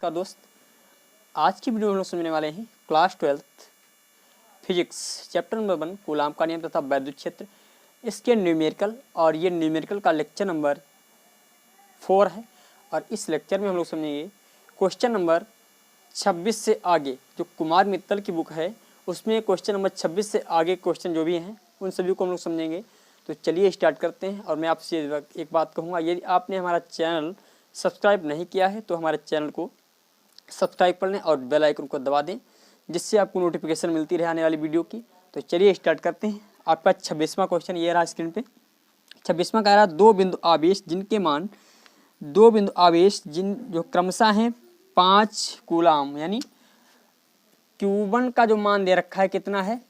नमस्कार दोस्त। आज की वीडियो में हम लोग समझने वाले हैं class 12th physics chapter number 1 coulomb का नियम तथा वैद्युत क्षेत्र, इसके न्यूमेरिकल। और ये न्यूमेरिकल का लेक्चर नंबर 4 है। और इस लेक्चर में हम लोग समझेंगे क्वेश्चन नंबर 26 से आगे। जो कुमार मित्तल की बुक है उसमें क्वेश्चन नंबर 26 से आगे क्वेश्चन जो भी हैं उन सभी को हम लोग समझेंगे। तो चलिए स्टार्ट करते हैं। और मैं आपसे एक बात कहूँगा, यदि आपने हमारा चैनल सब्सक्राइब नहीं किया है तो हमारे चैनल को सब्सक्राइब कर लें और बेल आइकन को दबा दें, जिससे आपको नोटिफिकेशन मिलती रहे आने वाली वीडियो की। तो चलिए स्टार्ट करते हैं। आपका 26वां क्वेश्चन ये रहा स्क्रीन पे। 26वां कह रहा है दो बिंदु आवेश जिन जो क्रमशः हैं 5 कूलाम, यानी Q1 का जो मान दे रखा है कितना है,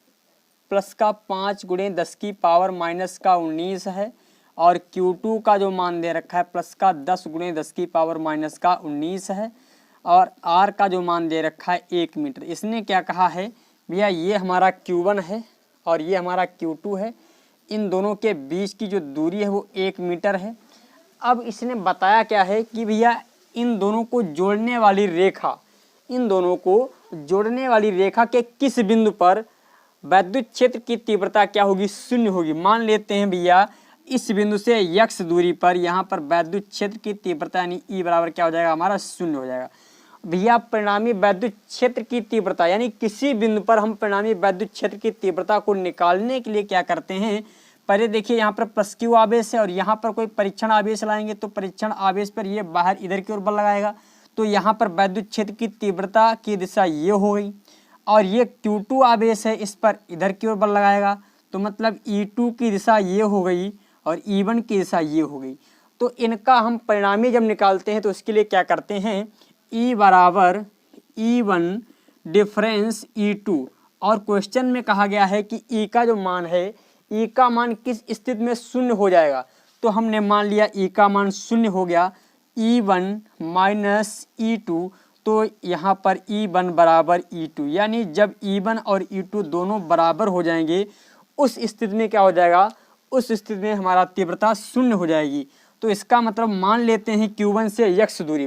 प्लस का 5 × 10 की पावर माइनस का 19 है। और Q2 का जो मान दे रखा है प्लस का 10 × 10 की पावर माइनस का 19 है। और R का जो मान दे रखा है 1 मीटर। इसने क्या कहा है भैया, ये हमारा Q1 है और ये हमारा Q2 है। इन दोनों के बीच की जो दूरी है वो 1 मीटर है। अब इसने बताया क्या है कि भैया इन दोनों को जोड़ने वाली रेखा के किस बिंदु पर वैद्युत क्षेत्र की तीव्रता क्या होगी, शून्य होगी। मान लेते हैं भैया इस बिंदु से x दूरी पर यहाँ पर वैद्युत क्षेत्र की तीव्रता यानी E बराबर क्या हो जाएगा, हमारा शून्य हो जाएगा। भैया परिणामी वैद्युत क्षेत्र की तीव्रता, यानी किसी बिंदु पर हम परिणामी वैद्युत क्षेत्र की तीव्रता को निकालने के लिए क्या करते हैं, पहले देखिए यहाँ पर प्लस Q आवेश है और यहाँ पर कोई परीक्षण आवेश लाएंगे तो परीक्षण आवेश पर ये बाहर इधर की ओर बल लगाएगा। तो यहाँ पर वैद्युत क्षेत्र की तीव्रता की दिशा ये हो गई। और ये Q2 आवेश है, इस पर इधर की ओर बल लगाएगा तो मतलब E2 की दिशा ये हो गई और E1 की दिशा ये हो गई। तो इनका हम परिणामी जब निकालते हैं तो इसके लिए क्या करते हैं, E बराबर E1 डिफरेंस E2। और क्वेश्चन में कहा गया है कि E का जो मान है, E का मान किस स्थिति में शून्य हो जाएगा। तो हमने मान लिया E का मान शून्य हो गया, E1 माइनस E2। तो यहाँ पर E1 बराबर E2, यानी जब E1 और E2 दोनों बराबर हो जाएंगे उस स्थिति में क्या हो जाएगा, उस स्थिति में हमारा तीव्रता शून्य हो जाएगी। तो इसका मतलब मान लेते हैं Q1 से x दूरी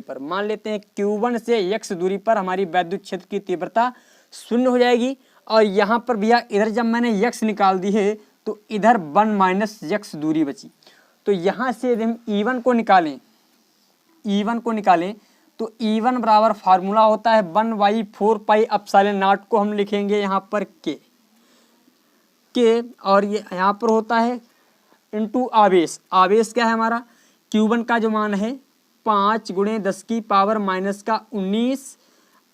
पर, हमारी वैद्युत क्षेत्र की तीव्रता शून्य हो जाएगी। और यहाँ पर भैया इधर जब मैंने x निकाल दी है तो इधर 1 माइनस x दूरी बची। तो यहाँ से यदि हम E1 को निकालें तो E1 बराबर फार्मूला होता है 1/4 पाई एप्सिलॉन नॉट को हम लिखेंगे यहाँ पर k, और ये यहाँ पर होता है इनटू आवेश क्या है हमारा, Q1 का जो मान है 5 × 10 की पावर माइनस का 19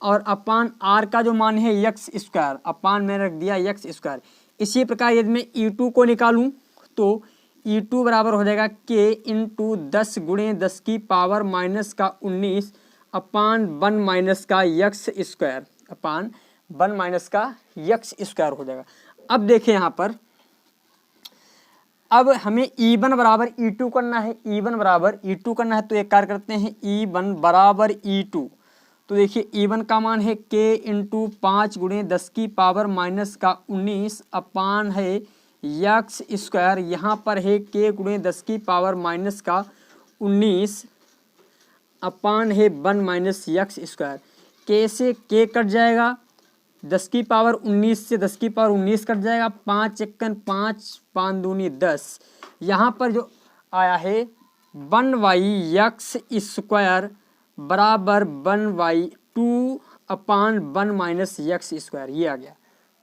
और अपान R का जो मान है x², अपान में रख दिया x²। इसी प्रकार यदि मैं E2 को निकालूं तो E2 बराबर हो जाएगा k × 10 × 10 की पावर माइनस का 19 अपान 1 माइनस का x², अपान 1 माइनस का x² हो जाएगा। अब देखिए यहाँ पर, अब हमें E1 बराबर E2 करना है, तो एक कार्य करते हैं, E1 बराबर E2। तो देखिए E1 का मान है k × 5 × 10 की पावर माइनस का 19 अपान है x²। यहाँ पर है k × 10 की पावर माइनस का 19 अपान है 1 माइनस x²। k से k कट जाएगा, 10 की पावर 19 से 10 की पावर 19 कट जाएगा, 5 × 5 5 दूनी 10। यहाँ पर जो आया है 1/x² बराबर 1/2 अपान 1 माइनस x², ये आ गया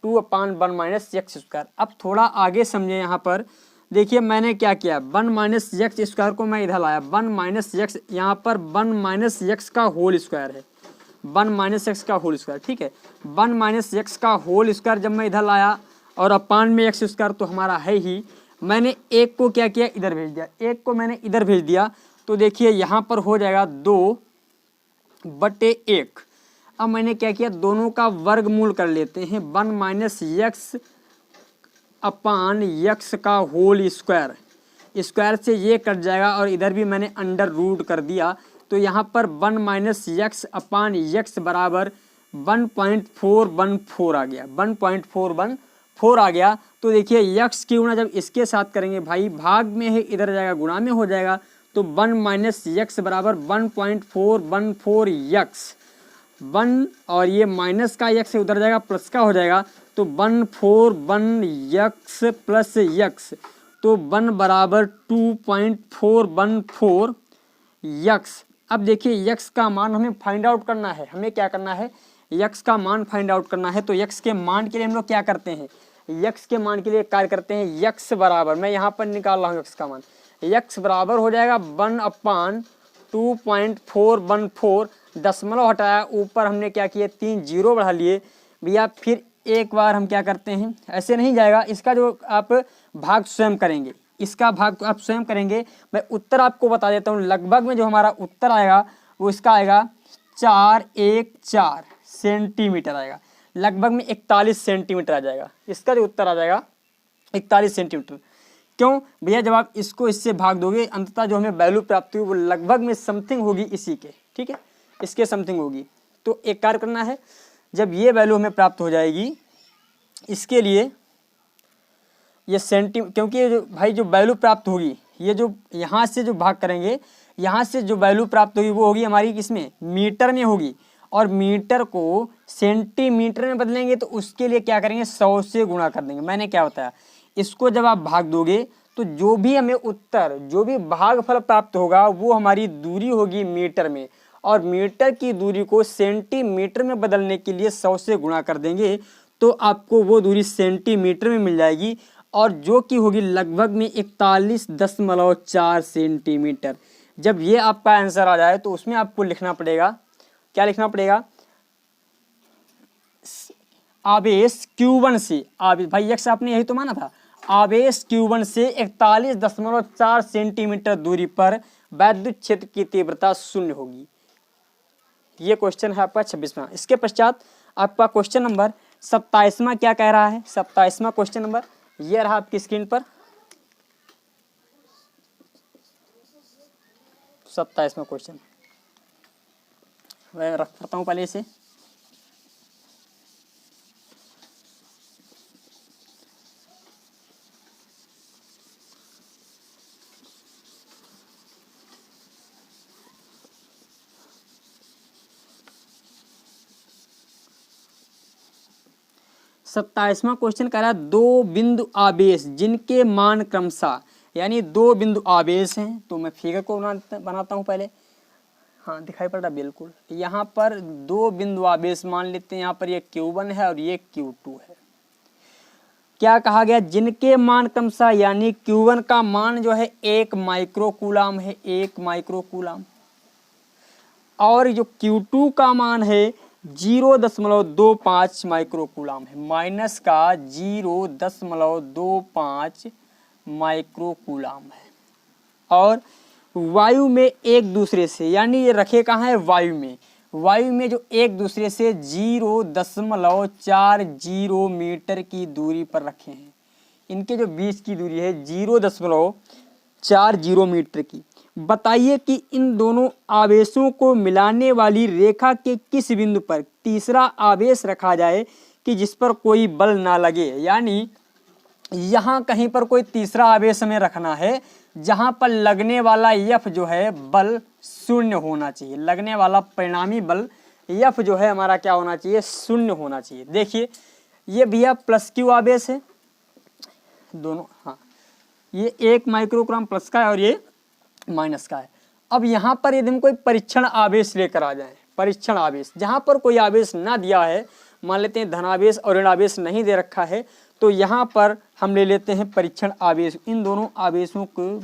2 अपान 1 माइनस x²। अब थोड़ा आगे समझे, यहाँ पर देखिए मैंने क्या किया, 1 माइनस x² को मैं इधर लाया, 1 माइनस x, यहाँ पर 1 माइनस x का होल स्क्वायर है, 1 माइनस x का होल स्क्वायर, ठीक है। 1 माइनस x का होल स्क्वायर जब मैं इधर लाया और अपान में x² तो हमारा है ही, मैंने एक को क्या किया, इधर भेज दिया, एक को मैंने इधर भेज दिया। तो देखिए यहाँ पर हो जाएगा 2/1। अब मैंने क्या किया, दोनों का वर्गमूल कर लेते हैं, 1 माइनस x अपान x का होल स्क्वायर से ये कट जाएगा और इधर भी मैंने अंडर रूट कर दिया। तो यहाँ पर 1 माइनस x अपान x बराबर 1.414 आ गया, 1.414 आ गया। तो देखिए x की गुणा जब इसके साथ करेंगे भाई, भाग में है इधर जाएगा गुणा में हो जाएगा, तो 1 माइनस x बराबर 1.414 x 1 और ये माइनस का यक्स उधर जाएगा, प्लस का हो जाएगा, तो 1 4 1 यक्स प्लस यक्स, तो 1 बराबर 2.414 यक्स। अब देखिए यक्स का मान हमें फाइंड आउट करना है, हमें क्या करना है, यक्स का मान फाइंड आउट करना है। तो यक्स के मान के लिए हम लोग क्या करते हैं, यक्स के मान के लिए कार्य करते हैं, यक्स बराबर, मैं यहाँ पर निकाल रहा हूँ यक्स का मान, यक्स बराबर हो जाएगा 1/2.414, दशमलव हटाया, ऊपर हमने क्या किया 3 जीरो बढ़ा लिए भैया। फिर एक बार हम क्या करते हैं, ऐसे नहीं जाएगा, इसका जो आप भाग स्वयं करेंगे, इसका भाग आप स्वयं करेंगे। मैं उत्तर आपको बता देता हूँ, लगभग में जो हमारा उत्तर आएगा वो इसका आएगा 414 सेंटीमीटर आएगा, लगभग में 41 सेंटीमीटर आ जाएगा, इसका जो उत्तर आ जाएगा 41 सेंटीमीटर। क्यों भैया, जब आप इसको इससे भाग दोगे अंततः जो हमें वैल्यू प्राप्त हुई वो लगभग में समथिंग होगी इसी के, ठीक है, इसके समथिंग होगी। तो एक कार्य करना है, जब ये वैल्यू हमें प्राप्त हो जाएगी, इसके लिए ये क्योंकि ये जो भाई जो वैल्यू प्राप्त होगी, ये जो यहाँ से जो भाग करेंगे, यहाँ से जो वैल्यू प्राप्त होगी वो होगी हमारी किसमें, मीटर में होगी, और मीटर को सेंटीमीटर में बदलेंगे तो उसके लिए क्या करेंगे, 100 से गुणा कर देंगे। मैंने क्या बताया, इसको जब आप भाग दोगे तो जो भी हमें उत्तर, जो भी भागफल प्राप्त होगा वो हमारी दूरी होगी मीटर में, और मीटर की दूरी को सेंटीमीटर में बदलने के लिए 100 से गुणा कर देंगे तो आपको वो दूरी सेंटीमीटर में मिल जाएगी, और जो कि होगी लगभग में 41.4 सेंटीमीटर। जब ये आपका आंसर आ जाए तो उसमें आपको लिखना पड़ेगा, क्या लिखना पड़ेगा, आवेश Q1 से, आवेश भाई यक्स आपने यही तो माना था, आवेश Q1 से 41.4 सेंटीमीटर दूरी पर वैद्युत क्षेत्र की तीव्रता 0 होगी। ये क्वेश्चन है आपका 26वां। इसके पश्चात आपका क्वेश्चन नंबर 27वां क्या कह रहा है, 27वां क्वेश्चन नंबर ये रहा आपकी स्क्रीन पर, 27वां क्वेश्चन मैं रखता हूं पहले इसे। सत्ताईसवां क्वेश्चन कह रहा है, दो बिंदु आवेश जिनके मान क्रमशः, यानी दो बिंदु आवेश हैं, तो मैं फिगर को बनाता हूं पहले, हाँ दिखाई पड़ रहा बिल्कुल, यहाँ पर दो बिंदु आवेश मान लेते हैं, यहाँ पर ये Q1 है और ये Q2 है। क्या कहा गया, जिनके मान क्रमशः, यानी Q1 का मान जो है 1 माइक्रोकूलाम है, 1 माइक्रोकूलाम, और जो Q2 का मान है 0.25 माइक्रोकूलाम है, माइनस का 0.25 माइक्रोकूलाम है, और वायु में एक दूसरे से, यानी ये रखे कहाँ है, वायु में, वायु में जो एक दूसरे से 0.40 मीटर की दूरी पर रखे हैं, इनके जो बीच की दूरी है 0.40 मीटर की। बताइए कि इन दोनों आवेशों को मिलाने वाली रेखा के किस बिंदु पर तीसरा आवेश रखा जाए कि जिस पर कोई बल ना लगे, यानी यहाँ कहीं पर कोई तीसरा आवेश हमें रखना है जहां पर लगने वाला F जो है बल 0 होना चाहिए, लगने वाला परिणामी बल F जो है हमारा क्या होना चाहिए, 0 होना चाहिए। देखिए ये भैया प्लस Q आवेश है दोनों, हाँ ये 1 माइक्रोकूलम प्लस का है और ये माइनस का है। अब यहाँ पर यदि हम कोई परीक्षण आवेश लेकर आ जाए, परीक्षण आवेश जहाँ पर कोई आवेश ना दिया है, मान लेते हैं धनावेश और ऋणावेश नहीं दे रखा है, तो यहाँ पर हम ले लेते हैं परीक्षण आवेश, इन दोनों आवेशों को,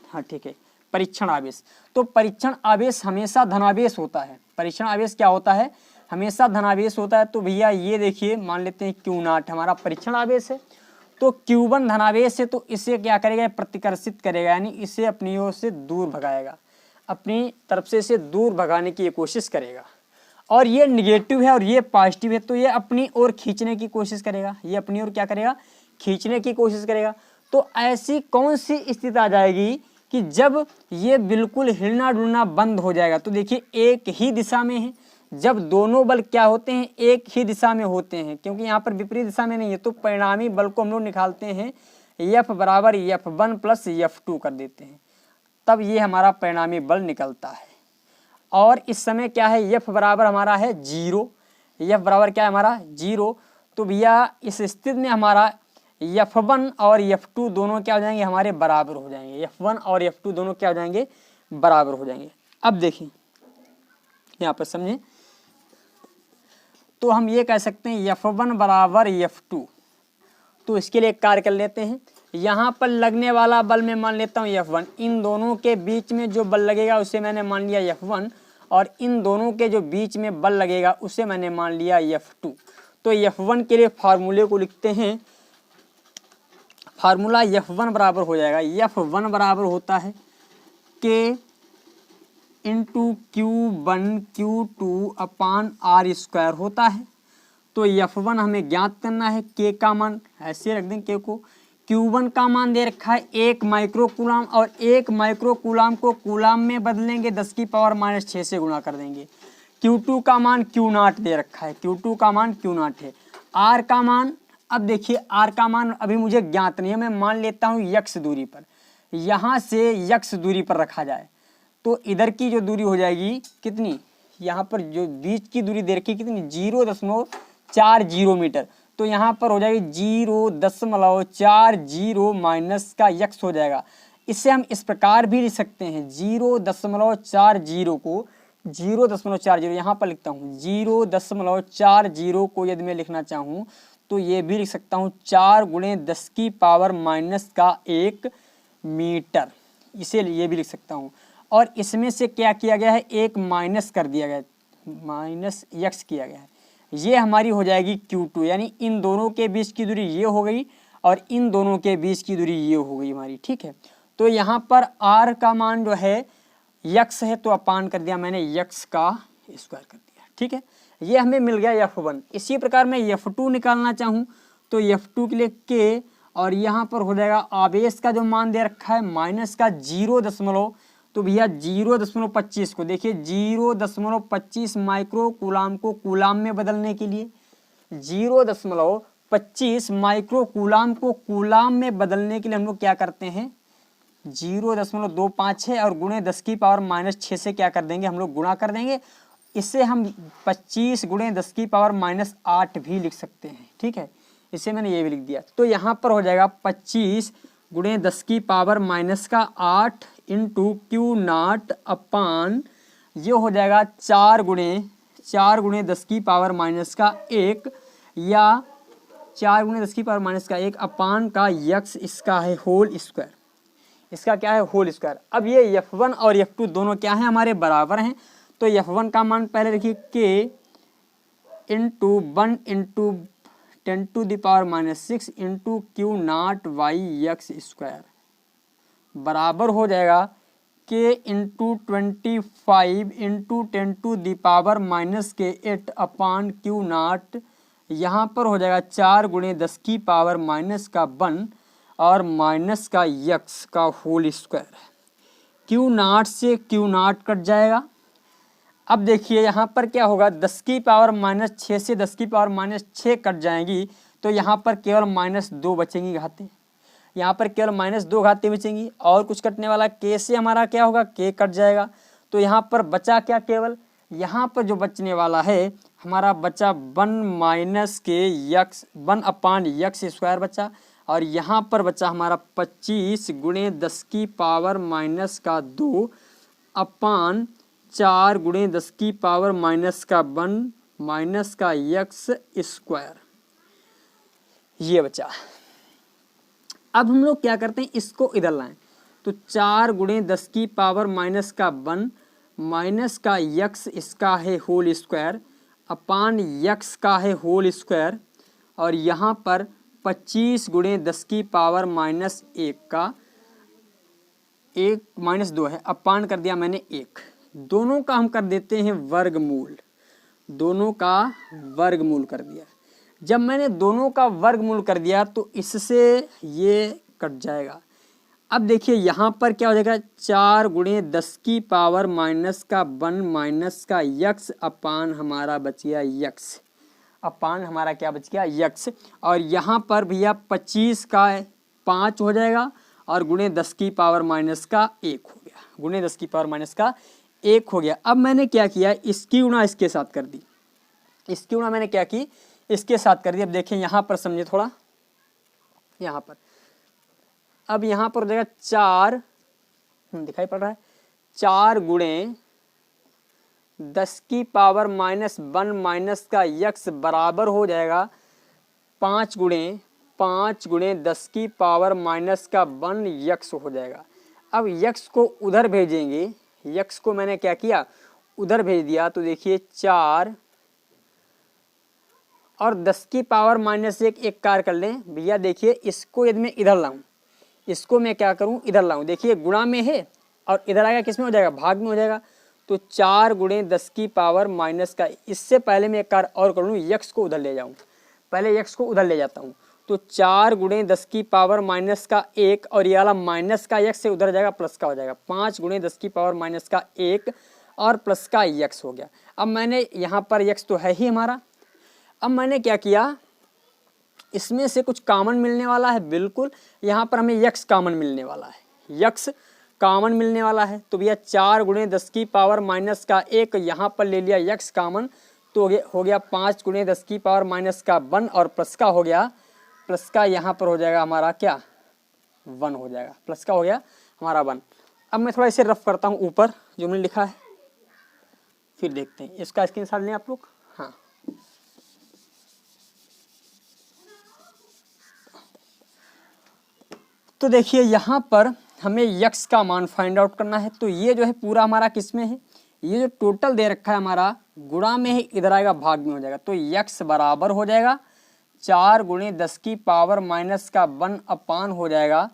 हाँ ठीक है, परीक्षण आवेश। तो परीक्षण आवेश हमेशा धनावेश होता है, परीक्षण आवेश क्या होता है, हमेशा धनावेश होता है। तो भैया ये देखिए मान लेते हैं Q0 हमारा परीक्षण आवेश है, तो Q1 धनावेश है, तो इसे क्या करेगा, प्रतिकर्षित करेगा, यानी इसे अपनी ओर से दूर भगाएगा, अपनी तरफ से इसे दूर भगाने की कोशिश करेगा। और ये निगेटिव है और ये पॉजिटिव है, तो ये अपनी ओर खींचने की कोशिश करेगा, ये अपनी ओर क्या करेगा, खींचने की कोशिश करेगा। तो ऐसी कौन सी स्थिति आ जाएगी कि जब ये बिल्कुल हिलना डुलना बंद हो जाएगा। तो देखिए एक ही दिशा में है, जब दोनों बल क्या होते हैं, एक ही दिशा में होते हैं, क्योंकि यहाँ पर विपरीत दिशा में नहीं है, तो परिणामी बल को हम लोग निकालते हैं F बराबर F1 प्लस F2 कर देते हैं, तब ये हमारा परिणामी बल निकलता है। और इस समय क्या है, एफ बराबर हमारा है 0, एफ बराबर क्या है हमारा 0। तो भैया इस स्थिति में हमारा F1 और F2 दोनों क्या हो जाएंगे, हमारे बराबर हो जाएंगे। F1 और F2 दोनों क्या हो जाएंगे, बराबर हो जाएंगे। अब देखिए यहाँ पर समझें, तो हम ये कह सकते हैं F1 बराबर F2। तो इसके लिए एक कार्य कर लेते हैं, यहाँ पर लगने वाला बल मैं मान लेता हूँ F1, इन दोनों के बीच में जो बल लगेगा उसे मैंने मान लिया F1, और इन दोनों के जो बीच में बल लगेगा उसे मैंने मान लिया F2। तो F1 के लिए फार्मूले को लिखते हैं, फार्मूला F1 बराबर हो जाएगा, F1 बराबर होता है K इंटू Q1 Q2 अपान R स्क्वायर होता है। तो F1 हमें ज्ञात करना है, K का मान ऐसे रख दें K को, Q1 का मान दे रखा है 1 माइक्रो कूलाम, और 1 माइक्रो कूलाम को कूलाम में बदलेंगे 10 की पावर -6 से गुणा कर देंगे। Q2 का मान Q0 दे रखा है, Q2 का मान Q0 है। R का मान, अब देखिए R का मान अभी मुझे ज्ञात नहीं है, मैं मान लेता हूँ x दूरी पर, यहाँ से x दूरी पर रखा जाए तो इधर की जो दूरी हो जाएगी कितनी, यहाँ पर जो बीच की दूरी दे रखी कितनी 0.40 मीटर, तो यहाँ पर हो जाएगी 0.40 माइनस का x हो जाएगा। इससे हम इस प्रकार भी लिख सकते हैं 0.40 को 0.40 यहाँ पर लिखता हूँ 0.40 को यदि मैं लिखना चाहूँ तो ये भी लिख सकता हूँ 4 × 10 की पावर -1 मीटर, इसे ये भी लिख सकता हूँ। और इसमें से क्या किया गया है, एक माइनस कर दिया गया, -x किया गया है, ये हमारी हो जाएगी Q2, यानी इन दोनों के बीच की दूरी ये हो गई और इन दोनों के बीच की दूरी ये हो गई हमारी, ठीक है। तो यहाँ पर R का मान जो है x है, तो अपान कर दिया मैंने x का स्क्वायर कर दिया, ठीक है। ये हमें मिल गया F1। इसी प्रकार मैं F2 निकालना चाहूँ तो F2 के लिए K, और यहाँ पर हो जाएगा आवेश का जो मान दे रखा है माइनस का 0, तो भैया 0.25 को देखिए 0.25 माइक्रो कूलाम को कूलाम में बदलने के लिए 0.25 माइक्रो कूलाम को कूलाम में बदलने के लिए हम लोग क्या करते हैं 0.25 है और गुणे 10 की पावर -6 से क्या कर देंगे, हम लोग गुणा कर देंगे। इससे हम 25 × 10 की पावर -8 भी लिख सकते हैं, ठीक है। इसे मैंने ये भी लिख दिया। तो यहाँ पर हो जाएगा 25 × 10 की पावर -8 इंटू Q0 अपान, ये हो जाएगा 4 × 10 की पावर -1 या 4 × 10 की पावर -1 अपान का x, इसका है होल स्क्वायर, इसका क्या है होल स्क्वायर। अब ये F1 और F2 दोनों क्या हैं, हमारे बराबर हैं। तो F1 का मान पहले देखिए K into 1 into 10⁻⁻6 into Q0/x square बराबर हो जाएगा K इंटू 25 इंटू 10⁻⁻8 अपान Q0, यहाँ पर हो जाएगा 4 × 10 की पावर -1 और माइनस का x का होल स्क्वायर। Q0 से Q0 कट जाएगा। अब देखिए यहाँ पर क्या होगा, 10 की पावर -6 से 10 की पावर -6 कट जाएंगी, तो यहाँ पर केवल -2 बचेंगी घातें, यहाँ पर केवल -2 घातें बचेंगी, और कुछ कटने वाला K से हमारा क्या होगा, K कट जाएगा। तो यहाँ पर बचा क्या, केवल यहाँ पर जो बचने वाला है हमारा बचा 1 स्क्वायर बचा, और यहाँ पर बचा हमारा 25 × 10 की पावर -2 अपान 4 × 10 की पावर -1 माइनस का x स्क्वायर, ये बचा। अब हम लोग क्या करते हैं, इसको इधर लाएं, तो 4 × 10 की पावर -1 माइनस का x, इसका है होल स्क्वायर अपान x का है होल स्क्वायर, और यहाँ पर 25 × 10 की पावर -1 का 1 - 2 है, अपान कर दिया मैंने 1। दोनों का हम कर देते हैं वर्गमूल, दोनों का वर्गमूल कर दिया। जब मैंने दोनों का वर्गमूल कर दिया तो इससे ये कट जाएगा। अब देखिए यहाँ पर क्या हो जाएगा, 4 × 10 की पावर -1 माइनस का x अपान हमारा बच गया x, अपान हमारा क्या बच गया x, और यहाँ पर भैया 25 का 5 हो जाएगा और × 10 की पावर -1 हो गया, × 10 की पावर 1 हो गया। अब मैंने क्या किया, इसकी गुणा इसके साथ कर दी, इसकी गुणा मैंने क्या की, इसके साथ कर दी। अब देखें यहाँ पर समझे थोड़ा, यहाँ पर अब यहाँ पर हो जाएगा 4, दिखाई पड़ रहा है, 4 गुणे 10 की पावर -1 माइनस का यक्स बराबर हो जाएगा 5 गुणे 10 की पावर -1 यक्स हो जाएगा। अब यक्स को उधर भेजेंगे, यक्स को मैंने क्या किया, उधर भेज दिया। तो देखिए 4 और 10 की पावर -1 एक कार्य कर लें भैया। देखिए इसको यदि मैं इधर लाऊं, इसको मैं क्या करूं, इधर लाऊं, देखिए गुणा में है और इधर आएगा किस में हो जाएगा, भाग में हो जाएगा। तो 4 गुणे 10 की पावर माइनस का, इससे पहले मैं एक कार्य और कर लूँ, यक्स को उधर ले जाऊँ, पहले यक्स को उधर ले जाता हूँ। तो 4 गुणे 10 की पावर -1 और ये वाला माइनस का यक्स से उधर जाएगा, प्लस का हो जाएगा। 5 गुणे 10 की पावर -1 और प्लस का यक्स हो गया। अब मैंने यहाँ पर यक्स तो है ही हमारा, अब मैंने क्या किया, इसमें से कुछ कॉमन मिलने वाला है, बिल्कुल यहाँ पर हमें यक्स कॉमन मिलने वाला है, यक्स कॉमन मिलने वाला है। तो भैया 4 गुणे 10 की पावर -1 यहाँ पर ले लिया यक्स कॉमन, तो हो गया 5 गुणे 10 की पावर -1 और प्लस का हो गया, प्लस का यहाँ पर हो जाएगा हमारा क्या, 1 हो जाएगा, प्लस का हो गया हमारा 1। अब मैं थोड़ा इसे रफ करता हूँ ऊपर जो मैंने लिखा है, फिर देखते हैं। इसका स्क्रीनशॉट लें आप लोग। हाँ, तो देखिए यहाँ पर हमें यक्स का मान फाइंड आउट करना है। तो ये जो है पूरा हमारा किस में है, ये जो टोटल दे रखा है हमारा गुणा में है, इधर आएगा भाग में हो जाएगा। तो यक्स बराबर हो जाएगा 4 गुणे 10 की पावर -1 अपान हो जाएगा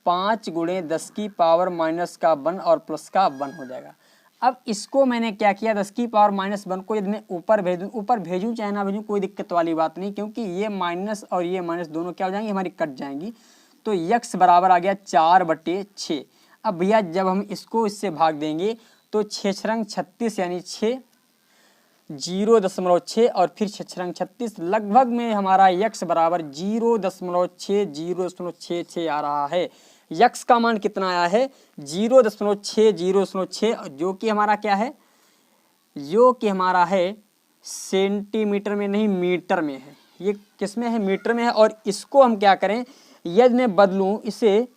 5 गुणे 10 की पावर -1 और प्लस का 1 हो जाएगा। अब इसको मैंने क्या किया, 10 की पावर -1 को यदि मैं ऊपर भेज दूँ, ऊपर भेजूँ चाहे ना भेजूँ कोई दिक्कत वाली बात नहीं, क्योंकि ये माइनस और ये माइनस दोनों क्या हो जाएंगी, हमारी कट जाएंगी। तो यक्स बराबर आ गया 4/6। अब भैया जब हम इसको इससे भाग देंगे तो 6 36 यानी 6 0.6 और फिर 6 36 लगभग में हमारा यक्स बराबर 0.6 आ रहा है। यक्स का मान कितना आया है, 0.6 जो कि हमारा क्या है, जो कि हमारा है सेंटीमीटर में नहीं मीटर में है। ये किस में है, मीटर में है। और इसको हम क्या करें, यदि मैं बदलूं इसे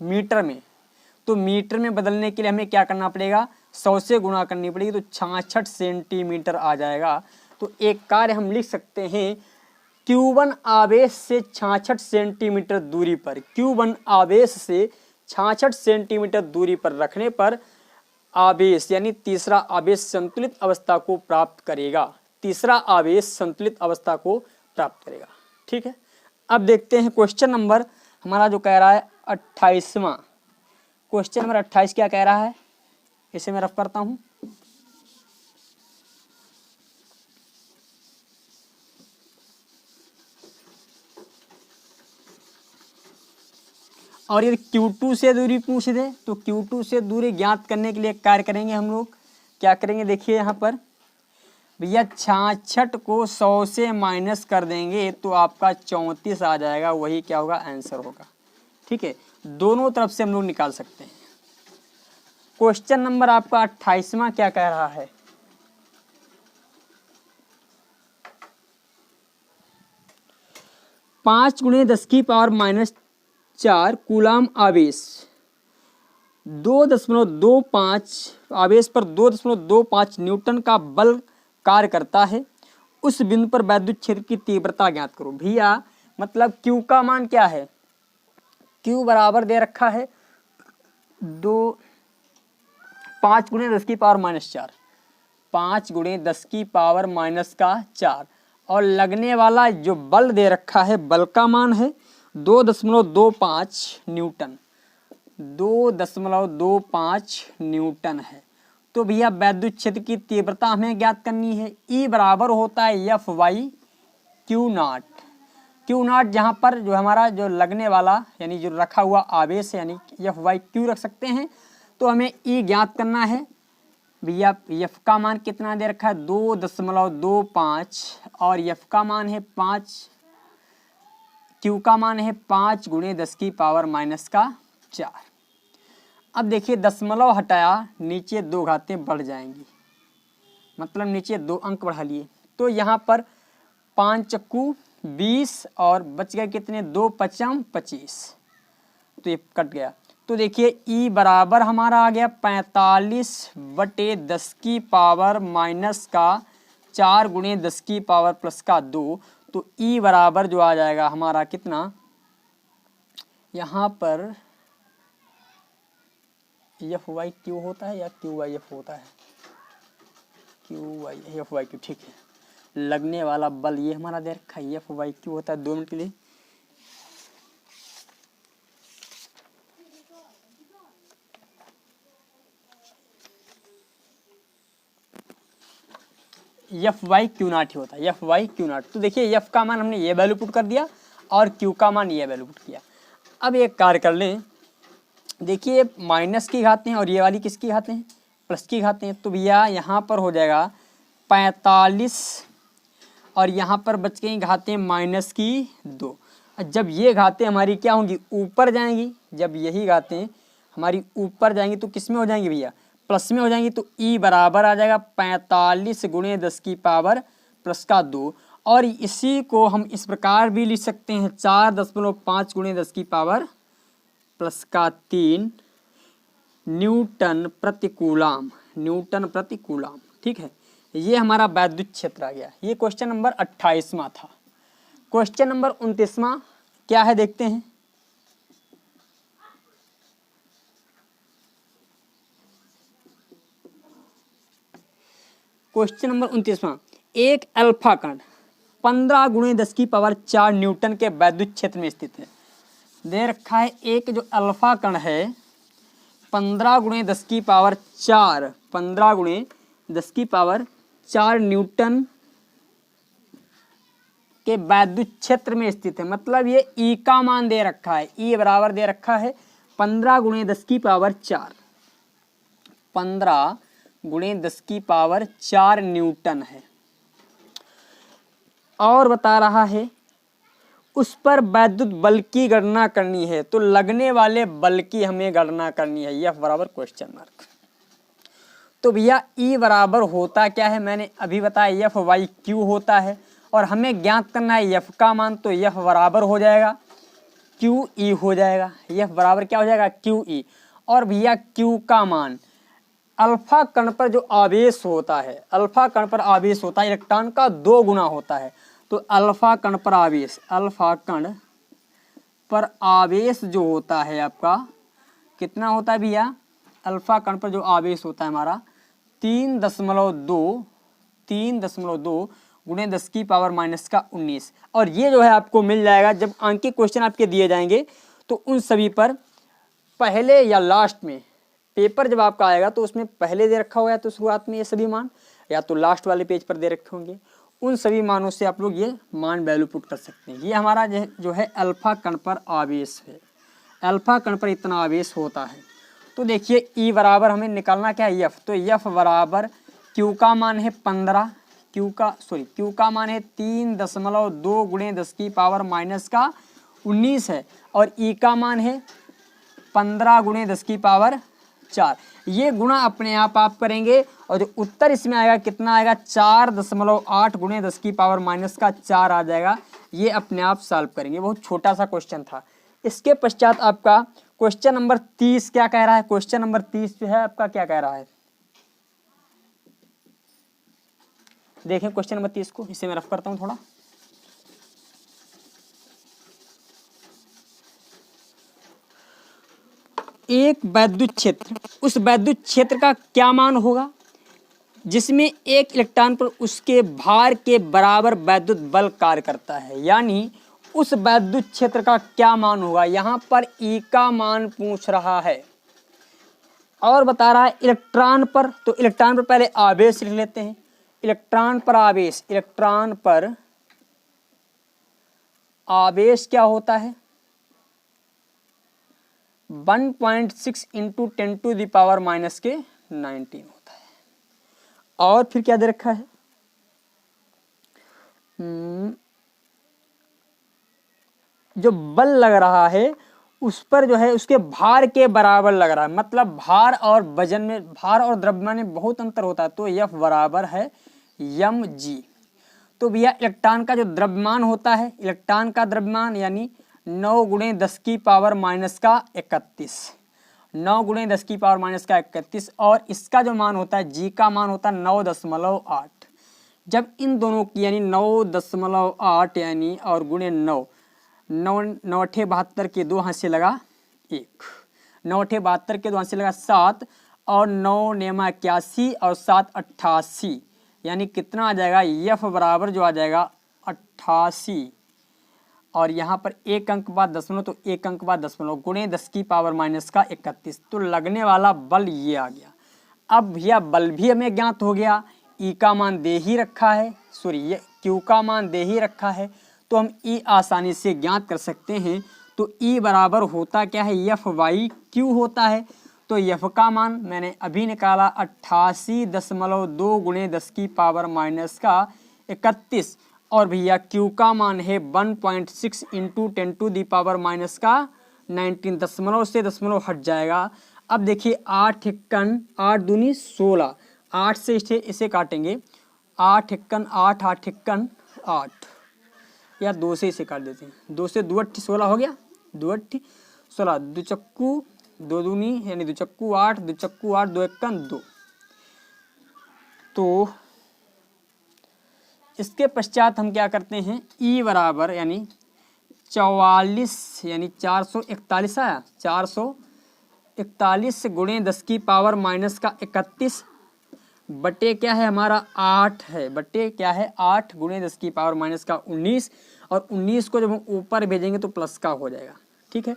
मीटर में, तो मीटर में बदलने के लिए हमें क्या करना पड़ेगा, 100 से गुणा करनी पड़ेगी, तो 66 सेंटीमीटर आ जाएगा। तो एक कार्य हम लिख सकते हैं, Q1 आवेश से 66 सेंटीमीटर दूरी पर, Q1 आवेश से 66 सेंटीमीटर दूरी पर रखने पर आवेश यानी तीसरा आवेश संतुलित अवस्था को प्राप्त करेगा, तीसरा आवेश संतुलित अवस्था को प्राप्त करेगा। ठीक है, अब देखते हैं क्वेश्चन नंबर हमारा जो कह रहा है 28वां क्वेश्चन नंबर 28 क्या कह रहा है, इसे मैं रफ करता हूं। और यदि Q2 से दूरी पूछ दे तो Q2 से दूरी ज्ञात करने के लिए कार्य करेंगे हम लोग, क्या करेंगे, देखिए यहाँ पर भैया 66 को 100 से माइनस कर देंगे तो आपका 34 आ जाएगा, वही क्या होगा, आंसर होगा। ठीक है, दोनों तरफ से हम लोग निकाल सकते हैं। क्वेश्चन नंबर आपका 28वां क्या कह रहा है, पाँच गुणे 10 की पावर -4 कूलाम आवेश 2.25 आवेश पर 2.25 न्यूटन का बल कार्य करता है, उस बिंदु पर वैद्युत क्षेत्र की तीव्रता ज्ञात करो। भैया मतलब Q का मान क्या है, Q बराबर दे रखा है 5 गुणे 10 की पावर -4, 5 गुणे 10 की पावर -4 और लगने वाला जो बल दे रखा है, बल का मान है 2.25 न्यूटन, 2.25 न्यूटन है। तो भैया वैद्युत क्षेत्र की तीव्रता हमें ज्ञात करनी है। E बराबर होता है F/Q0, Q0 जहाँ पर जो हमारा जो लगने वाला यानी जो रखा हुआ आवेश है यानी F/Q रख सकते हैं। तो हमें E ज्ञात करना है। भैया F का मान कितना दे रखा है, 2.25 और F का मान है 5, Q का मान है 5 गुणे 10 की पावर -4। अब देखिए दशमलव हटाया, नीचे 2 घातें बढ़ जाएंगी, मतलब नीचे 2 अंक बढ़ा लिए, तो यहाँ पर 5 चक्कू 20 और बच गए कितने, 2 पचम 25, तो ये कट गया। तो देखिए ई बराबर हमारा आ गया 45/10 की पावर माइनस का 4 गुणे 10 की पावर प्लस का 2, तो ई बराबर जो आ जाएगा हमारा कितना, यहाँ पर एफ वाई क्यू होता है या क्यू वाई एफ होता है, Q Y F Y Q, ठीक है, लगने वाला बल ये हमारा दे रखा है, एफ वाई क्यू होता है। 2 मिनट के लिए एफ वाई क्यू नॉट ही होता है, एफ वाई क्यू नॉट। तो देखिए एफ का मान हमने ये वैल्यू पुट कर दिया और क्यू का मान ये वैल्यू पुट किया। अब एक कार्य कर लें, देखिए माइनस की घातें हैं और ये वाली किसकी घातें हैं, प्लस की घातें हैं, तो भैया यहाँ पर हो जाएगा 45 और यहाँ पर बच गई घातें माइनस की 2। जब ये घातें हमारी क्या होंगी, ऊपर जाएंगी, जब यही घातें हमारी ऊपर जाएंगी तो किस में हो जाएंगी भैया, प्लस में हो जाएंगी, तो ई बराबर आ जाएगा 45 गुणे 10 की पावर प्लस का 2, और इसी को हम इस प्रकार भी लिख सकते हैं 4.5 गुणे 10 की पावर प्लस का 3 न्यूटन प्रति कूलाम, न्यूटन प्रति कूलाम, ठीक है। ये हमारा वैद्युत क्षेत्र आ गया। ये क्वेश्चन नंबर 28वां था। क्वेश्चन नंबर 29वां क्या है देखते हैं। क्वेश्चन नंबर 29वां, एक अल्फा कण 15 गुणे 10 की पावर 4 न्यूटन के वैद्युत क्षेत्र में स्थित है। दे रखा है एक जो अल्फा कण है 15 गुणे 10 की पावर 4, 15 गुणे 10 की पावर 4 न्यूटन के वैद्युत क्षेत्र में स्थित है। मतलब ये ई का मान दे रखा है, ई बराबर दे रखा है 15 गुणे 10 की पावर 4, 15 गुणे 10 की पावर 4 न्यूटन है, और बता रहा है उस पर वैद्युत बल की गणना करनी है। तो लगने वाले बल की हमें गणना करनी है, एफ बराबर क्वेश्चन मार्क। तो भैया ई बराबर होता क्या है, मैंने अभी बताया एफ वाई क्यू होता है, और हमें ज्ञात करना है एफ का मान, तो एफ बराबर हो जाएगा क्यू ई हो जाएगा, एफ बराबर क्या हो जाएगा क्यू ई। और भैया क्यू का मान अल्फा कण पर जो आवेश होता है, अल्फा कण पर आवेश होता है इलेक्ट्रॉन का 2 गुना होता है। तो अल्फा कण पर आवेश, अल्फा कण पर आवेश जो होता है आपका कितना होता है भैया, अल्फा कण पर जो आवेश होता है हमारा 3.2 गुणे 10 की पावर माइनस का 19। और ये जो है आपको मिल जाएगा जब अंकीय क्वेश्चन आपके दिए जाएंगे, तो उन सभी पर पहले या लास्ट में पेपर जब आपका आएगा तो उसमें पहले दे रखा होगा तो शुरुआत में ये सभी मान, या तो लास्ट वाले पेज पर दे रखे होंगे, उन सभी मानों से आप लोग ये मान वैल्यू पुट कर सकते हैं। ये हमारा जो है अल्फा कण पर आवेश है, अल्फा कण पर इतना आवेश होता है। तो देखिए ई बराबर हमें निकालना क्या है एफ, तो एफ बराबर क्यू का मान है 15, क्यू का मान है 3.2 गुणे 10 की पावर माइनस का 19 है, और ई का मान है 15 गुणे 10 की पावर 4। ये गुणा अपने आप करेंगे, और जो उत्तर इसमें आएगा कितना आएगा 4.8 गुणे 10 की पावर माइनस का 4 आ जाएगा। ये अपने आप सॉल्व करेंगे, बहुत छोटा सा क्वेश्चन था। इसके पश्चात आपका क्वेश्चन नंबर 30 क्या कह रहा है, क्वेश्चन नंबर 30 जो है आपका क्या कह रहा है, देखें क्वेश्चन नंबर 30 को, इसे मैं रफ करता हूं थोड़ा। एक वैद्युत क्षेत्र, उस वैद्युत क्षेत्र का क्या मान होगा जिसमें एक इलेक्ट्रॉन पर उसके भार के बराबर वैद्युत बल कार्य करता है, यानी उस वैद्युत क्षेत्र का क्या मान होगा। यहाँ पर ई का मान पूछ रहा है और बता रहा है इलेक्ट्रॉन पर, तो इलेक्ट्रॉन पर पहले आवेश लिख लेते हैं। इलेक्ट्रॉन पर आवेश, इलेक्ट्रॉन पर आवेश क्या होता है 1.6 into 10 to the power minus के 19 होता है। और फिर क्या दे रखा है, जो बल लग रहा है उस पर जो है उसके भार के बराबर लग रहा है, मतलब भार और वजन में, भार और द्रव्यमान में बहुत अंतर होता है, तो F बराबर है mg। तो भैया इलेक्ट्रॉन का जो द्रव्यमान होता है, इलेक्ट्रॉन का द्रव्यमान यानी 9 गुणे 10 की पावर माइनस का 31, 9 गुणे 10 की पावर माइनस का 31, और इसका जो मान होता है g का मान होता है 9.8। जब इन दोनों की यानी 9.8 यानी और गुणे 9, 9 8 72 के 2 हाथ से लगा 1, 9 8 72 के 2 हाथ से लगा 7, और 9 नेमा 81 और 7 88, यानी कितना आ जाएगा, F बराबर जो आ जाएगा 88, और यहाँ पर एक अंक बाद दशमलव, तो एक अंक बाद दशमलव गुणे 10 की पावर माइनस का 31, तो लगने वाला बल ये आ गया। अब भैया बल भी हमें ज्ञात हो गया, E का मान दे ही रखा है, सॉरी ये Q का मान दे ही रखा है, तो हम E आसानी से ज्ञात कर सकते हैं। तो E बराबर होता क्या है, F बाई Q होता है। तो F का मान मैंने अभी निकाला 88.2 गुणे 10 की पावर माइनस का 31, और भैया Q का मान है 1.6 into 10 to the power minus का 19, दशमलव से दशमलव हट जाएगा। अब देखिए 8 एकन 8 दूनी 16, 8 से इसे काटेंगे, 8 एकन 8, 8 एकन 8, या 2 से इसे काट देते हैं, 2 से 2 8 16 हो गया, 2 8 16, 2 चक्कू 2 दूनी यानी 2 चक्कू 8, 2 चक्कू 8, 2 एकन 2। तो इसके पश्चात हम क्या करते हैं, E बराबर यानी 44 यानी 441 आया, 441 गुणे 10 की पावर माइनस का 31 बटे क्या है हमारा 8 है, बटे क्या है 8 गुणे 10 की पावर माइनस का 19, और 19 को जब हम ऊपर भेजेंगे तो प्लस का हो जाएगा, ठीक है।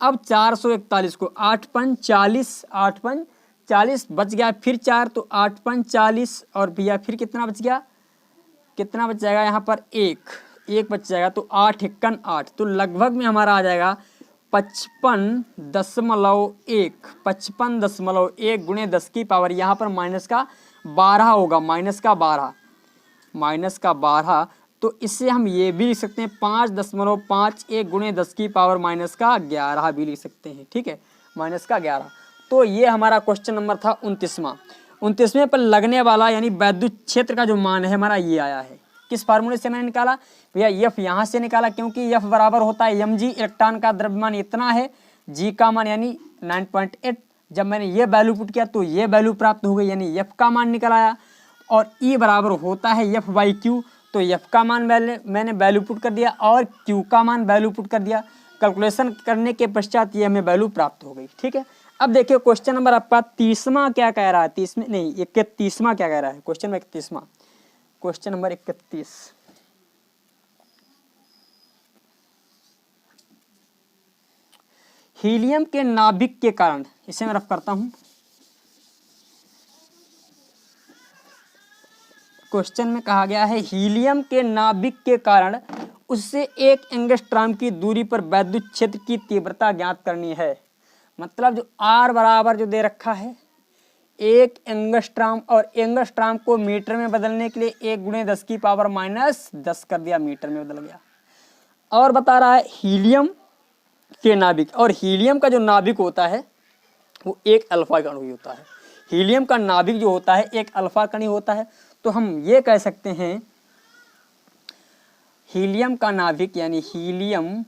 अब 441 को 8 पंच 40, 8 पंच 40 बच गया, फिर 4 तो 8 पंच 40, और भैया फिर कितना बच गया, कितना बच जाएगा यहाँ पर एक बच जाएगा, तो 8 एकन 8, तो लगभग में हमारा आ जाएगा 55.1 गुणे 10 की पावर, यहाँ पर माइनस का 12 होगा, माइनस का 12, तो इससे हम ये भी लिख सकते हैं 5.51 गुणे 10 की पावर माइनस का 11 भी लिख सकते हैं, ठीक है, माइनस का 11। तो ये हमारा क्वेश्चन नंबर था 29वें पर लगने वाला यानी वैद्युत क्षेत्र का जो मान है हमारा ये आया है। किस फार्मूले से मैंने निकाला भैया, F यहाँ से निकाला, क्योंकि F बराबर होता है mg, इलेक्ट्रॉन का द्रव्यमान इतना है, g का मान यानी 9.8, जब मैंने ये वैल्यू पुट किया तो ये वैल्यू प्राप्त हो गई, यानी F का मान निकल आया, और E बराबर होता है F बाई Q, तो F का मान मैंने वैल्यू पुट कर दिया और Q का मान वैल्यू पुट कर दिया, कैलकुलेशन करने के पश्चात ये हमें वैल्यू प्राप्त हो गई, ठीक है। अब देखिए क्वेश्चन नंबर आपका 30वां क्या कह रहा है, 31वां क्या कह रहा है, क्वेश्चन नंबर 31वां, क्वेश्चन नंबर 31, हीलियम के नाभिक के कारण, इसे मैं रफ करता हूं, क्वेश्चन में कहा गया है हीलियम के नाभिक के कारण उससे 1 एंगस्ट्रॉम की दूरी पर वैद्युत क्षेत्र की तीव्रता ज्ञात करनी है। मतलब जो R बराबर जो दे रखा है 1 एंगस्ट्रॉम, और एंगस्ट्रॉम को मीटर में बदलने के लिए 1 गुणे 10 की पावर माइनस 10 कर दिया, मीटर में बदल गया। और बता रहा है हीलियम के नाभिक, और हीलियम का जो नाभिक होता है वो एक अल्फा कण ही होता है। हीलियम का नाभिक जो होता है एक अल्फा कण ही होता है। तो हम ये कह सकते हैं हीलियम का नाभिक यानी हीलियम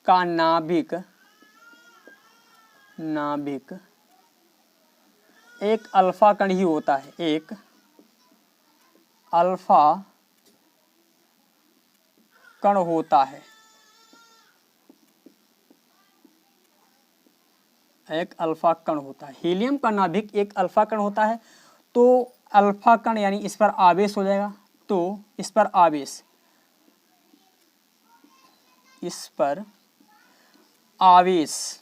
का नाभिक एक अल्फा कण ही होता है, एक अल्फा कण होता है, एक अल्फा कण होता है। हीलियम का नाभिक एक अल्फा कण होता है। तो अल्फा कण यानी इस पर आवेश हो जाएगा, तो इस पर आवेश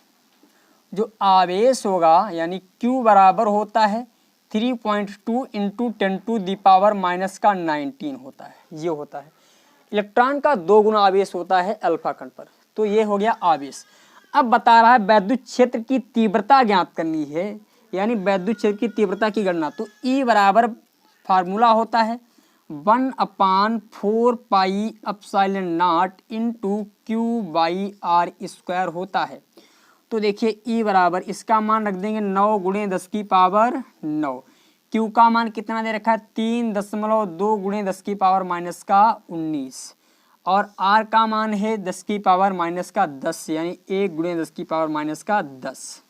जो आवेश होगा यानी Q बराबर होता है 3.2 into 10 to the power minus का 19 होता है, ये होता है। इलेक्ट्रॉन का 2 गुना आवेश होता है अल्फा कण पर, तो ये हो गया आवेश। अब बता रहा है वैद्युत क्षेत्र की तीव्रता ज्ञात करनी है, यानी वैद्युत क्षेत्र की तीव्रता की गणना। तो E बराबर फार्मूला होता है 1/4πε0 into q by r square होता है। तो देखिए E बराबर इसका मान रख देंगे 9 गुणे 10 की पावर 9। Q का मान कितना दे रखा है 3.2 गुणे 10 की पावर माइनस का 19 और R का मान है 10 की पावर माइनस का 10 यानी 1 गुणे 10 की पावर माइनस का 10।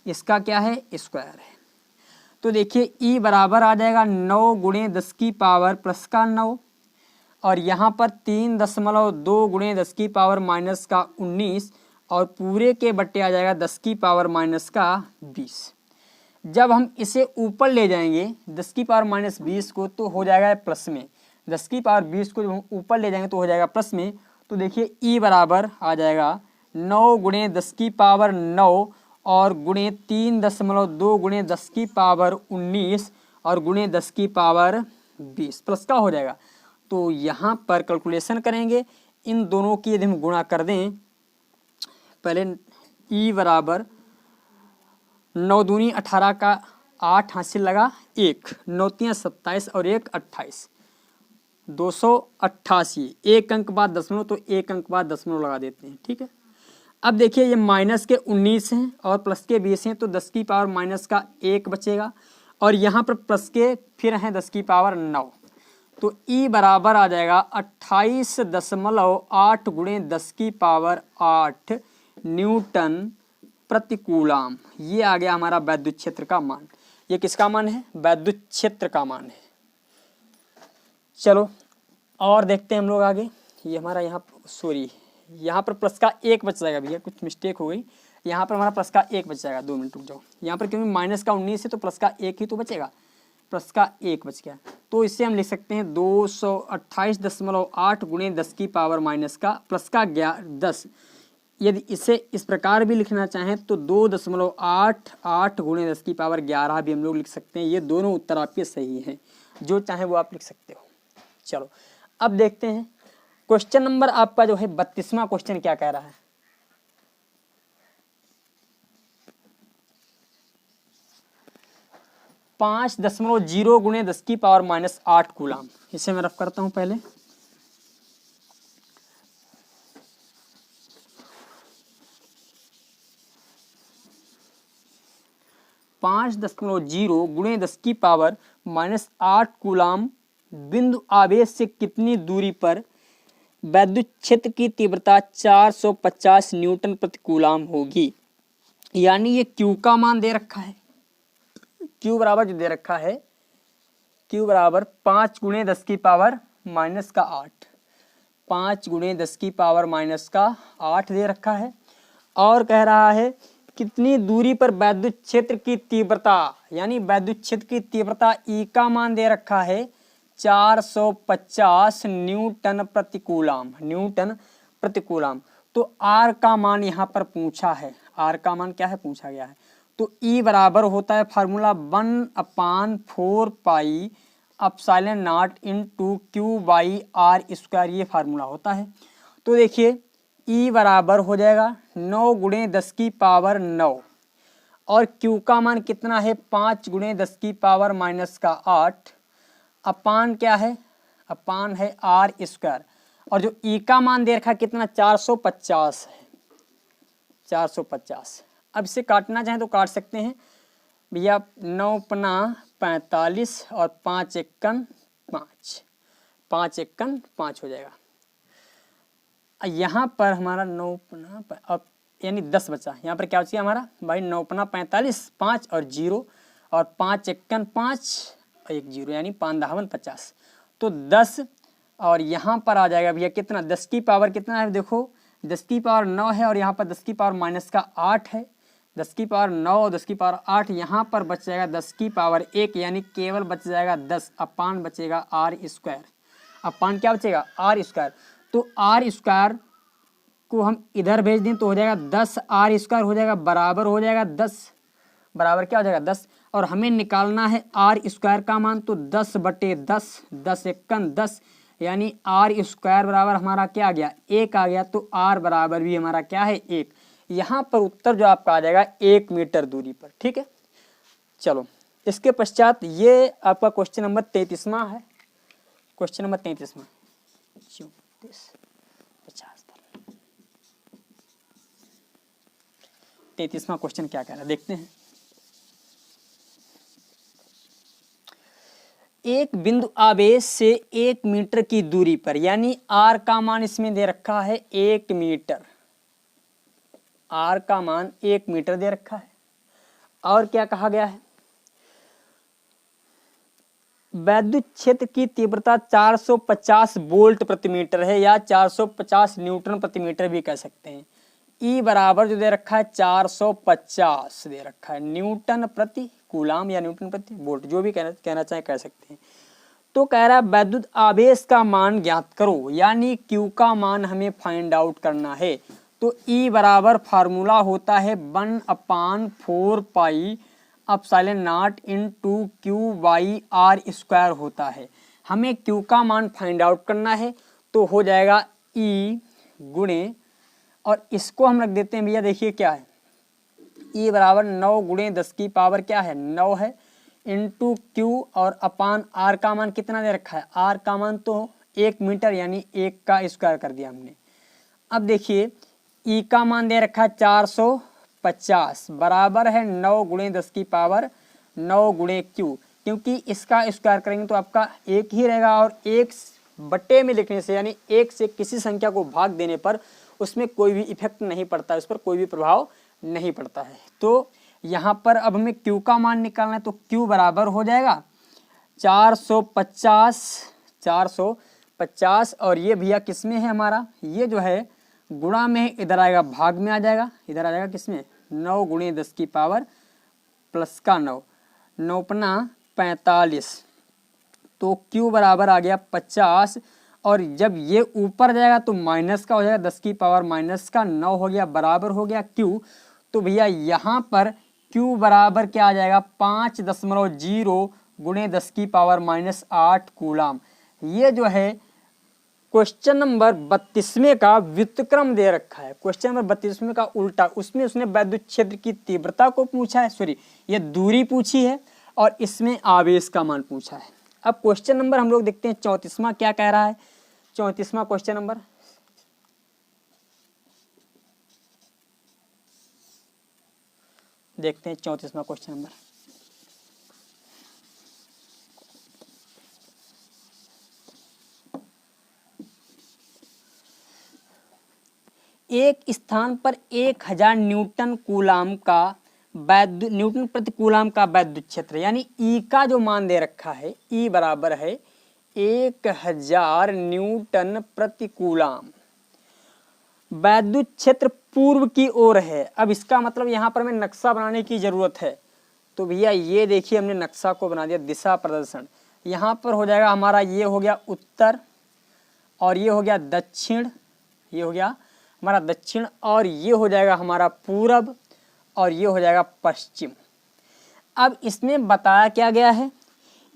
इसका क्या है स्क्वायर है। तो देखिए E बराबर आ जाएगा 9 गुणे 10 की पावर प्लस का 9 और यहाँ पर 3.2 गुणे 10 की पावर माइनस का 19 और पूरे के बट्टे आ जाएगा 10 की पावर माइनस का 20। जब हम इसे ऊपर ले जाएंगे 10 की पावर माइनस 20 को तो हो जाएगा प्लस में, 10 की पावर 20 को जब हम ऊपर ले जाएंगे तो हो जाएगा प्लस में। तो देखिए E बराबर आ जाएगा 9 गुणे 10 की पावर 9 और गुणे 3.2 गुणे 10 की पावर 19 और गुणे 10 की पावर 20 प्लस का हो जाएगा। तो यहाँ पर कैलकुलेशन करेंगे इन दोनों की यदि हम गुणा कर दें, पहले E बराबर 9 दूनी 18 का 8 हासिल लगा 1, 9 3 27 और 1 28, 288। एक अंक बाद दशमलव तो एक अंक बाद दशमलव लगा देते हैं, ठीक है। अब देखिए ये माइनस के 19 हैं और प्लस के 20 हैं तो 10 की पावर माइनस का 1 बचेगा और यहाँ पर प्लस के फिर हैं 10 की पावर 9। तो E बराबर आ जाएगा 28.8 गुणे 10 की पावर 8 न्यूटन प्रति कूलाम। ये आ गया हमारा वैद्युत क्षेत्र का मान। ये किसका मान है? वैद्युत क्षेत्र का मान है। चलो और देखते हैं हम लोग आगे। ये हमारा यहाँ सॉरी यहाँ पर प्लस का 1 बच जाएगा भैया, कुछ मिस्टेक हो गई। यहाँ पर हमारा प्लस का 1 बच जाएगा, 2 मिनट रुक जाओ। यहाँ पर क्योंकि माइनस का 19 है तो प्लस का 1 ही तो बचेगा, प्लस का 1 बच गया। तो इससे हम लिख सकते हैं 228.8 गुणे 10 की पावर माइनस का प्लस का 10। यदि इसे इस प्रकार भी लिखना चाहें तो 2.88 गुणे 10 की पावर 11 भी हम लोग लिख सकते हैं। ये दोनों उत्तर आपके सही हैं, जो चाहे वो आप लिख सकते हो। चलो अब देखते हैं क्वेश्चन नंबर आपका जो है 32वां क्वेश्चन क्या कह रहा है। पाँच 5.0 गुणे 10 की पावर माइनस 8 कूलाम। इसे मैं रफ करता हूं पहले। पाँच 5.0 गुणे 10 की पावर माइनस 8 कूलाम बिंदु आवेश से कितनी दूरी पर वैद्युत क्षेत्र की तीव्रता 450 न्यूटन प्रति कूलाम होगी। यानी ये Q का मान दे रखा है। Q बराबर जो दे रखा है, Q बराबर 5 गुणे 10 की पावर माइनस का 8, 5 गुणे 10 की पावर माइनस का 8 दे रखा है और कह रहा है कितनी दूरी पर वैद्युत क्षेत्र की तीव्रता, यानी वैद्युत क्षेत्र की तीव्रता E का मान दे रखा है 450 न्यूटन प्रति कूलाम, न्यूटन प्रति कूलाम। तो R का मान यहाँ पर पूछा है, R का मान क्या है पूछा गया है। तो E बराबर होता है formula 1/4πε0 into q by r square, ये फार्मूला होता है। तो देखिए E बराबर हो जाएगा 9 गुणे 10 की पावर 9 और Q का मान कितना है 5 गुणे 10 की पावर माइनस का 8 अपान क्या है, अपान है आर स्क्वायर और जो E का मान दे रखा कितना 450 है, 450। अब इसे काटना चाहें तो काट सकते हैं भैया, 9 पना 45 और 5 एकन 5, 5 एकन 5 हो जाएगा। यहाँ पर हमारा 9 पना अब यानी 10 बचा। यहाँ पर क्या बचा हमारा भाई 9 पना 45, 5 और 0 और 5 एकन 5 और 1 0 यानी 5 दहावन 50। तो 10 और यहाँ पर आ जाएगा भैया कितना 10 की पावर कितना है, देखो 10 की पावर 9 है और यहाँ पर 10 की पावर माइनस का 8 है। 10 की पावर 9 और 10 की पावर 8, यहाँ पर बच जाएगा 10 की पावर 1 यानी केवल बच जाएगा 10 अपान बचेगा आर स्क्वायर। अपान क्या बचेगा आर स्क्वायर। तो आर स्क्वायर को हम इधर भेज दें तो हो जाएगा 10 आर स्क्वायर हो जाएगा बराबर हो जाएगा 10, बराबर क्या हो जाएगा 10। और हमें निकालना है आर स्क्वायर का मान, तो 10/10, 10 एकन 10 यानी आर स्क्वायर बराबर हमारा क्या आ गया 1 आ गया। तो आर बराबर भी हमारा क्या है 1। यहाँ पर उत्तर जो आपका आ जाएगा 1 मीटर दूरी पर, ठीक है। चलो इसके पश्चात ये आपका क्वेश्चन नंबर 33वां है। क्वेश्चन नंबर 33वां 33वां क्वेश्चन क्या कह रहा है देखते हैं। एक बिंदु आवेश से 1 मीटर की दूरी पर, यानी r का मान इसमें दे रखा है 1 मीटर, r का मान 1 मीटर दे रखा है। और क्या कहा गया है, वैद्युत क्षेत्र की तीव्रता 450 वोल्ट प्रति मीटर है, या 450 न्यूटन प्रति मीटर भी कह सकते हैं। E बराबर जो दे रखा है 450 दे रखा है न्यूटन प्रति कूलाम या न्यूटन प्रति वोल्ट, जो भी कहना चाहे कह सकते हैं। तो कह रहा है वैद्युत आवेश का मान ज्ञात करो, यानी Q का मान हमें फाइंड आउट करना है। तो E बराबर फार्मूला होता है 1/4 pi epsilon not into Q by R square होता है। हमें Q का मान फाइंड आउट करना है, तो हो जाएगा E गुणे, और इसको हम रख देते हैं भैया, देखिए क्या है, E बराबर 9 गुणे 10 की पावर क्या है 9 है, इंटू Q और अपान R का मान कितना दे रखा है, R का मान तो 1 मीटर यानी 1 का स्क्वायर कर दिया हमने। अब देखिए E का मान दे रखा है 450 बराबर है 9 गुणे 10 की पावर 9 गुणे Q, क्योंकि इसका स्क्वायर करेंगे तो आपका 1 ही रहेगा, और 1 बटे में लिखने से यानी 1 से किसी संख्या को भाग देने पर उसमें कोई भी इफेक्ट नहीं पड़ता, उस पर कोई भी प्रभाव नहीं पड़ता है। तो यहाँ पर अब हमें Q का मान निकालना है, तो Q बराबर हो जाएगा 450 और ये भैया किस में है हमारा, ये जो है गुणा में इधर आएगा भाग में आ जाएगा, इधर आ जाएगा किसमें 9 गुणे 10 की पावर प्लस का 9, 9 पन्ना 45, तो Q बराबर आ गया 50, और जब ये ऊपर जाएगा तो माइनस का हो जाएगा 10 की पावर माइनस का 9 हो गया, बराबर हो गया Q। तो भैया यहाँ पर Q बराबर क्या आ जाएगा 5.0 गुणे 10 की पावर माइनस 8 कूलाम। ये जो है क्वेश्चन नंबर 32वें का व्युत्क्रम दे रखा है, क्वेश्चन नंबर 32वें का उल्टा, उसमें उसने वैद्युत क्षेत्र की तीव्रता को पूछा है, सॉरी ये दूरी पूछी है, और इसमें आवेश का मान पूछा है। अब क्वेश्चन नंबर हम लोग देखते हैं 34वां क्या कह रहा है। 34वां क्वेश्चन नंबर, देखते हैं 34वां क्वेश्चन नंबर। एक स्थान पर 1000 न्यूटन कूलाम का न्यूटन प्रति कूलाम का वैद्युत क्षेत्र, यानी E का जो मान दे रखा है, E बराबर है 1000 न्यूटन प्रति कूलाम। वैद्युत क्षेत्र पूर्व की ओर है। अब इसका मतलब यहाँ पर हमें नक्शा बनाने की जरूरत है, तो भैया ये देखिए हमने नक्शा को बना दिया, दिशा प्रदर्शन। यहाँ पर हो जाएगा हमारा, ये हो गया उत्तर, और ये हो गया दक्षिण, ये हो गया हमारा दक्षिण, और ये हो जाएगा हमारा पूरब, और ये हो जाएगा पश्चिम। अब इसमें बताया क्या गया है,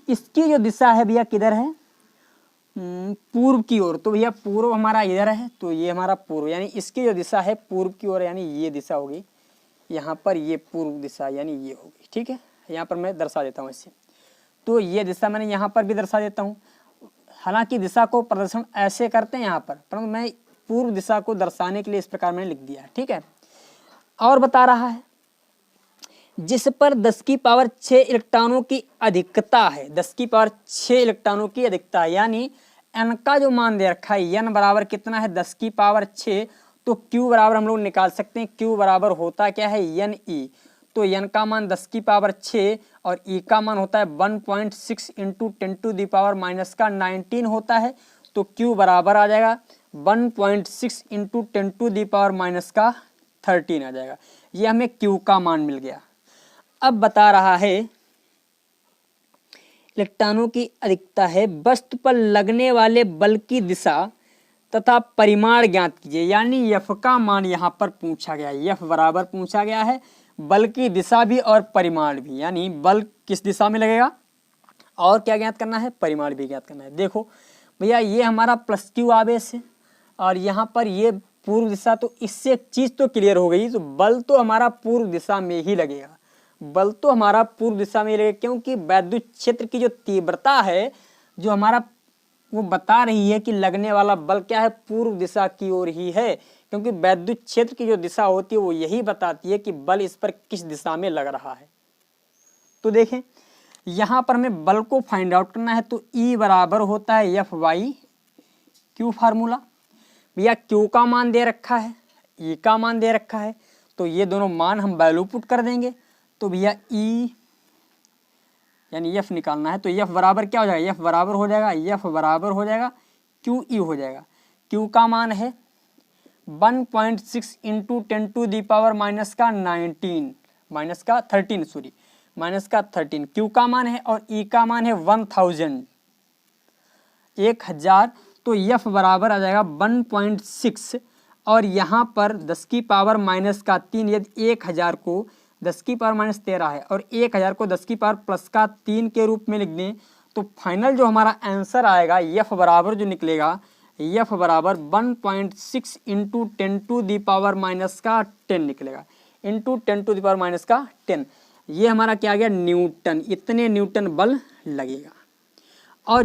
इसकी जो दिशा है भैया किधर है, पूर्व की ओर। तो भैया पूर्व हमारा इधर है, तो ये हमारा पूर्व, यानी इसकी जो दिशा है पूर्व की ओर, यानी ये दिशा होगी यहाँ पर, ये पूर्व दिशा यानी ये होगी। ठीक है, यहाँ पर मैं दर्शा देता हूँ इससे, तो ये दिशा मैंने यहाँ पर भी दर्शा देता हूँ। हालांकि दिशा को प्रदर्शन ऐसे करते हैं यहाँ पर, परंतु मैं पूर्व दिशा को दर्शाने के लिए इस प्रकार मैंने लिख दिया है। ठीक है, और बता रहा है जिस पर 10 की पावर 6 इलेक्ट्रॉनों की अधिकता है, 10 की पावर 6 इलेक्ट्रॉनों की अधिकता है, यानी n का जो मान दे रखा है n बराबर कितना है 10 की पावर 6, तो q बराबर हम लोग निकाल सकते हैं, q बराबर होता क्या है ne, तो n का मान 10 की पावर 6 और e का मान होता है 1.6 into 10 to the power minus का 19 होता है, तो q बराबर आ जाएगा 1.6 into 10 to the power minus का 13 आ जाएगा। ये हमें q का मान मिल गया। अब बता रहा है इलेक्ट्रॉनों की अधिकता है, वस्तु पर लगने वाले बल की दिशा तथा परिमाण ज्ञात कीजिए, यानी F का मान यहाँ पर पूछा गया है। F बराबर पूछा गया है बल की दिशा भी और परिमाण भी, यानी बल किस दिशा में लगेगा और क्या ज्ञात करना है, परिमाण भी ज्ञात करना है। देखो भैया ये हमारा प्लस Q आवेश है और यहाँ पर ये पूर्व दिशा, तो इससे एक चीज तो क्लियर हो गई, तो बल तो हमारा पूर्व दिशा में ही लगेगा, बल तो हमारा पूर्व दिशा में लगेगा, क्योंकि वैद्युत क्षेत्र की जो तीव्रता है, जो हमारा वो बता रही है कि लगने वाला बल क्या है, पूर्व दिशा की ओर ही है, क्योंकि वैद्युत क्षेत्र की जो दिशा होती है वो यही बताती है कि बल इस पर किस दिशा में लग रहा है। तो देखें यहां पर हमें बल को फाइंड आउट करना है, तो E बराबर होता है एफ वाई क्यू फार्मूला। भैया क्यू का मान दे रखा है, E का मान दे रखा है, तो ये दोनों मान हम वैल्यू पुट कर देंगे। तो भैया E यानी एफ निकालना है, तो एफ बराबर क्या हो जाएगा, एफ बराबर हो जाएगा क्यू ई हो जाएगा। क्यू का मान है 1.6 इंटू 10⁻13 क्यू का मान है, और ई का मान है 1000 1000। तो एफ बराबर आ जाएगा 1.6, और यहाँ पर 10⁻⁻3, यदि 1000 को 10⁻⁻13 है और 1000 को 10⁻+3 के रूप में लिख दें, तो फाइनल जो हमारा आंसर आएगा एफ बराबर जो निकलेगा, एफ बराबर 1.6 इंटू 10⁻⁻10 निकलेगा, इंटू 10⁻⁻10। ये हमारा क्या आ गया, न्यूटन। इतने न्यूटन बल लगेगा। और